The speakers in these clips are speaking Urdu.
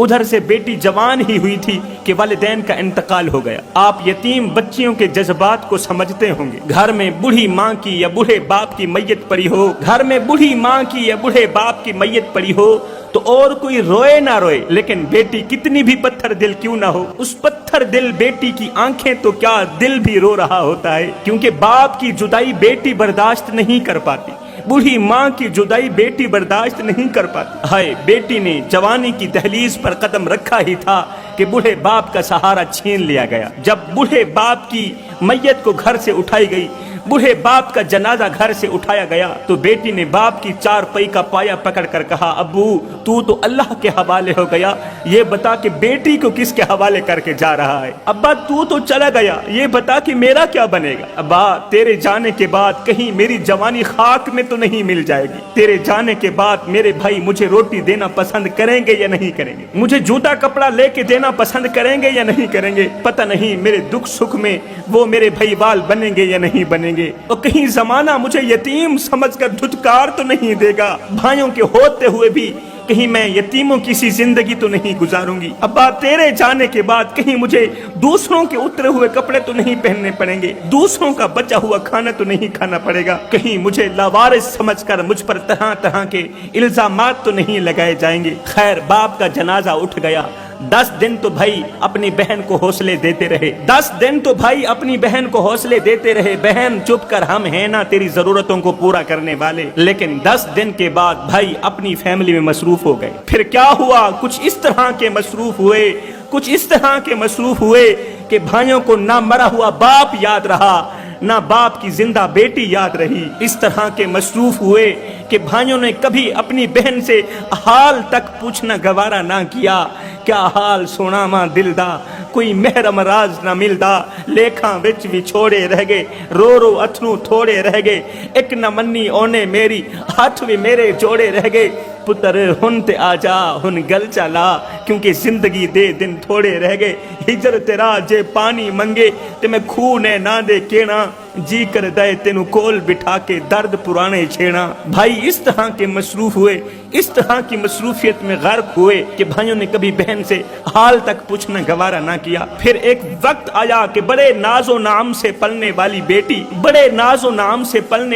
ادھر سے بیٹی جوان ہی ہوئی تھی کہ والدین کا انتقال ہو گیا۔ آپ یتیم بچیوں کے جذبات کو سمجھتے ہوں گے۔ گھر میں بوڑھی ماں کی یا بوڑھے باپ کی میت پڑی ہو، گھر میں بوڑھی ماں کی یا بوڑھے باپ کی میت پڑی ہو تو اور کوئی روئے نہ روئے، لیکن بیٹی کتنی بھی پتھر دل کیوں نہ ہو، اس پتھر دل بیٹی کی آنکھیں تو کیا دل بھی رو رہا ہوتا ہے، کیونکہ باپ کی جدائی بیٹی برداشت نہیں کر پاتی، بوڑھی ماں کی جدائی بیٹی برداشت نہیں کر پاتی۔ ہائے، بیٹی نے جوانی کی دہلیز پر قدم رکھا ہی تھا کہ بوڑھے باپ کا سہارا چھین لیا گیا۔ جب بوڑھے باپ کی میت کو گھر سے اٹھائی گئی، بوڑھے باپ کا جنازہ گھر سے اٹھایا گیا تو بیٹی نے باپ کی چارپائی کا پایا پکڑ کر کہا، ابو تو اللہ کے حوالے ہو گیا، یہ بتا کہ بیٹی کو کس کے حوالے کر کے جا رہا ہے؟ ابا تو چلا گیا، یہ بتا کہ میرا کیا بنے گا؟ ابا تیرے جانے کے بعد کہیں میری جوانی خاک میں تو نہیں مل جائے گی؟ تیرے جانے کے بعد میرے بھائی مجھے روٹی دینا پسند کریں گے یا نہیں کریں گے؟ مجھے جوتا کپڑا لے کے دینا پسند کریں گے یا نہیں کریں گے؟ پتہ نہیں میرے دکھ سکھ میں وہ میرے بھائی وال بنیں گے یا نہیں بنیں گے، اور کہیں زمانہ مجھے یتیم سمجھ کر دھتکار تو نہیں دے گا؟ بھائیوں کے ہوتے ہوئے بھی کہیں میں یتیموں کی سی زندگی تو نہیں گزاروں گی؟ ابا تیرے جانے کے بعد کہیں مجھے دوسروں کے اترے ہوئے کپڑے تو نہیں پہننے پڑیں گے، دوسروں کا بچا ہوا کھانا تو نہیں کھانا پڑے گا، کہیں مجھے لاوارث سمجھ کر مجھ پر طرح طرح کے الزامات تو نہیں لگائے جائیں گے؟ خیر، باپ کا جنازہ اٹھ گیا۔ 10 دن تو بھائی اپنی بہن کو حوصلے دیتے رہے، 10 دن تو بھائی اپنی بہن کو حوصلے دیتے رہے، بہن چپ کر، ہم ہیں نا تیری ضرورتوں کو پورا کرنے والے۔ لیکن 10 دن کے بعد بھائی اپنی فیملی میں مصروف ہو گئے۔ پھر کیا ہوا؟ کچھ اس طرح کے مصروف ہوئے کہ بھائیوں کو نہ مرا ہوا باپ یاد رہا، نہ باپ کی زندہ بیٹی یاد رہی۔ اس طرح کے مصروف ہوئے کہ بھائیوں نے کبھی اپنی بہن سے حال تک پوچھنا گوارا نہ کیا، کیا حال سونا ماں دل دا، کوئی محرم راز نہ ملدا، لیکھاں وچ بھی چھوڑے رہ گئے، رو رو اتھرو تھوڑے رہ گئے، ایک نہ منی اونے میری، ہاتھ بھی میرے جوڑے رہ گئے، پتر ہن تے آ جا ہن گل چلا، کیونکہ زندگی دے دن تھوڑے رہ گئے، ہجر تیرا جے پانی منگے تے میں کھونے نہ دے کینا، جی کر دے تینو کول بٹھا کے درد پرانے چھیڑا۔ بھائی اس طرح کے مصروف ہوئے، اس طرح کی مصروفیت میں غرق ہوئے کہ بھائیوں نے کبھی بہن سے حال تک پوچھنا گوارا نہ کیا۔ پھر ایک وقت آیا کہ بڑے ناز و نام سے پلنے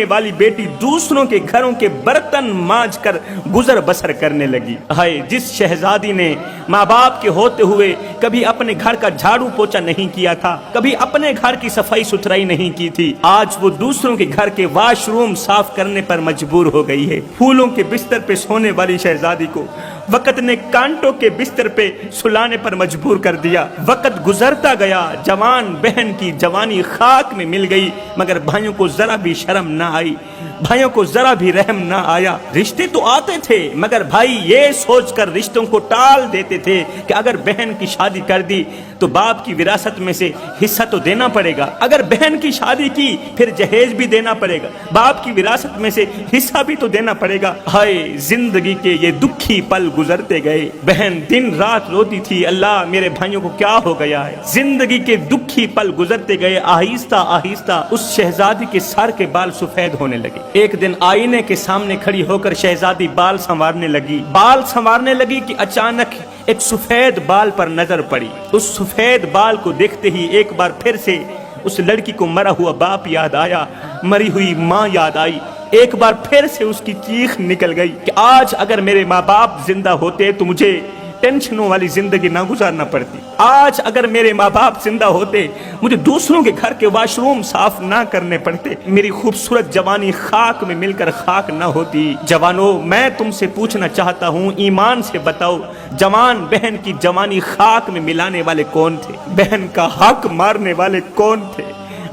والی بیٹی دوسروں کے گھروں کے برتن مانج کر گزر بسر کرنے لگی۔ ہائے، جس شہزادی نے ماں باپ کے ہوتے ہوئے کبھی اپنے گھر کا جھاڑو پوچھا نہیں کیا تھا، کبھی اپنے گھر کی صفائی ستھرائی نہیں کی تھی، آج وہ دوسروں کے گھر کے واش روم صاف کرنے پر مجبور ہو گئی ہے۔ پھولوں کے بستر پہ سونے والی شہزادی کو وقت نے کانٹوں کے بستر پہ سلانے پر مجبور کر دیا۔ وقت گزرتا گیا، جوان بہن کی جوانی خاک میں مل گئی، مگر بھائیوں کو ذرا بھی شرم نہ آئی، بھائیوں کو ذرا بھی رحم نہ آیا۔ رشتے تو آتے تھے مگر بھائی یہ سوچ کر رشتوں کو ٹال دیتے تھے کہ اگر بہن کی شادی کر دی تو باپ کی وراثت میں سے حصہ تو دینا پڑے گا، اگر بہن کی شادی کی پھر جہیز بھی دینا پڑے گا، باپ کی وراثت میں سے حصہ بھی تو دینا پڑے گا۔ ہائے، زندگی کے یہ دکھی پل گزرتے گئے، بہن دن رات روتی تھی، اللہ میرے بھائیوں کو کیا ہو گیا ہے؟ زندگی کے دکھی پل گزرتے گئے، آہستہ آہستہ اس شہزادی کے سر کے بال سفید ہونے لگے۔ ایک دن آئینے کے سامنے کھڑی ہو کر شہزادی بال سنوارنے لگی کہ اچانک ایک سفید بال پر نظر پڑی۔ اس سفید بال کو دیکھتے ہی ایک بار پھر سے اس لڑکی کو مرا ہوا باپ یاد آیا، مری ہوئی ماں یاد آئی، ایک بار پھر سے اس کی چیخ نکل گئی کہ آج اگر میرے ماں باپ زندہ ہوتے تو مجھے ٹینشنوں والی زندگی نہ گزارنا پڑتی، آج اگر میرے ماں باپ زندہ ہوتے مجھے دوسروں کے گھر کے واش روم صاف نہ کرنے پڑتے، میری خوبصورت جوانی خاک میں مل کر خاک نہ ہوتی۔ جوانوں، میں تم سے پوچھنا چاہتا ہوں، ایمان سے بتاؤ، جوان بہن کی جوانی خاک میں ملانے والے کون تھے؟ بہن کا حق مارنے والے کون تھے؟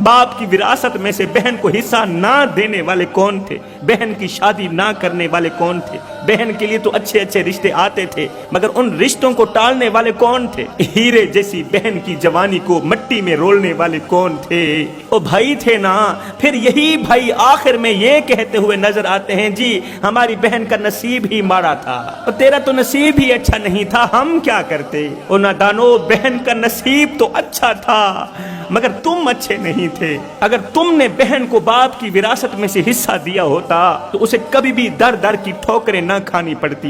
باپ کی وراثت میں سے بہن کو حصہ نہ دینے والے کون تھے؟ بہن کی شادی نہ کرنے والے کون تھے؟ بہن کے لیے تو اچھے اچھے رشتے آتے تھے مگر ان رشتوں کو ٹالنے والے کون تھے؟ ہیرے جیسی بہن کی جوانی کو مٹی میں رولنے والے کون تھے؟ وہ بھائی تھے نا۔ پھر یہی بھائی آخر میں یہ کہتے ہوئے نظر آتے ہیں، جی ہماری بہن کا نصیب ہی ماڑا تھا، اور تیرا تو نصیب ہی اچھا نہیں تھا، ہم کیا کرتے؟ او نادانو، بہن کا نصیب تو اچھا تھا مگر تم اچھے نہیں تھے۔ اگر تم نے بہن کو باپ کی وراثت میں سے حصہ دیا ہوتا تو اسے کبھی بھی در در کی ٹھوکریں نہ کھانی پڑتی۔